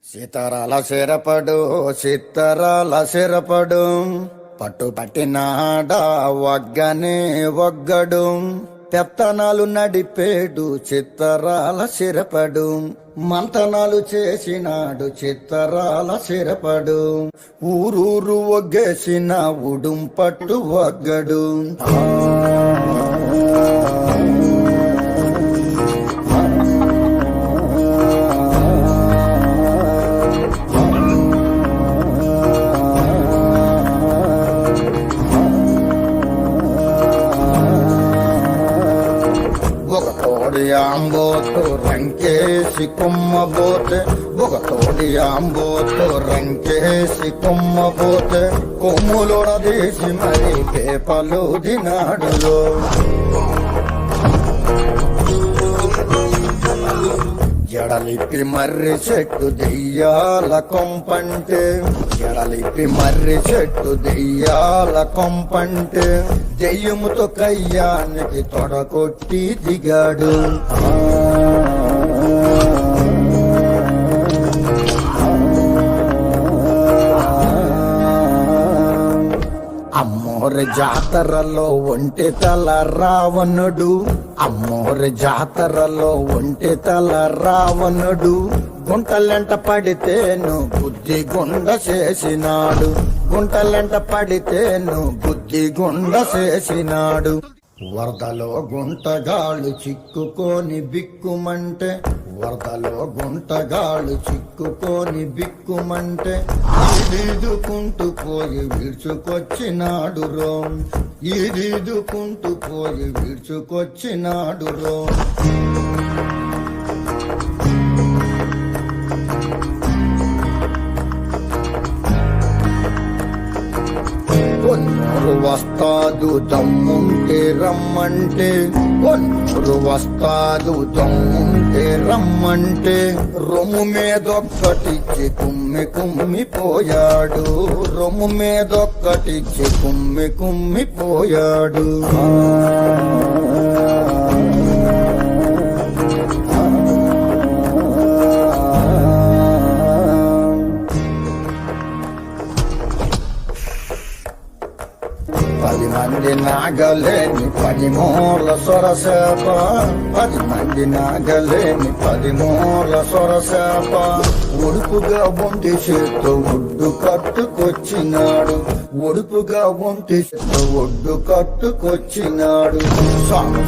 సీతారాల సిరపడు సీతారాల సిరపడు పట్టుపట్టినాడా వగ్గనే వగ్గడు పెత్తనాలు నడిపేడు చిత్తరాల సిరపడు మంతనాలు చేసినాడు చిత్తరాల సిరపడు ఊరూరు ఒగ్గేసిన ఉడుం పట్టు వగ్గడు ఒక తోడి ఆంబోతు రంకేసి కొమ్మబోతే ఒక తోడి ఆంబోతు రంకేసి కొమ్మబోతే కొమ్ములొడదీసి మరి పేపలు దినాడులో ఎడలిపి మర్రి చెట్టు దెయ్యాల కొంపంటే ఎడలిపి మర్రి చెట్టు దెయ్యాల కొంపంటే దెయ్యముతో కయ్యానికి తొడకొట్టి దిగాడు అమ్మోరి జాతరలో ఒంటి తల రావణుడు అమ్మోరి జాతరలో ఒంటి తల రావణుడు గుంటలెంట పడితేను బుద్ధి గుండ చేసినాడు గుంటలెంట పడితేను బుద్ధి గుండ చేసినాడు వరదలో గుంటగాళ్ళు చిక్కుకొని బిక్కుమంటే వరదలో గుంటగాళ్ళు చిక్కుకొని బిక్కుమంటే ఈదుకుంటూ పోయి విడుచుకొచ్చినాడు రో ఈదుకుంటూ పోయి విడుచుకొచ్చినాడు రో కొన్నూరు వస్తాదు దమ్ముంటే రమ్మంటే కొన్నూరు వస్తాదు దమ్ముంటే రమ్మంటే రొమ్ము మీదొక్కటిచ్చి కుమ్మి కుమ్మిపోయాడు రొమ్ము మీదొక్కటిచ్చి కుమ్మి కుమ్మిపోయాడు పది మంది నాగలేని 10 మూల సొరసేప 10 మంది నాగలేని 10 మూల సొరసేప ఒడుపుగా ఒంటి చేత్తో ఒడ్డు కట్టుకొచ్చినాడు ఒడుపుగా ఒంటి చేత్తో ఒడ్డు కట్టుకొచ్చినాడు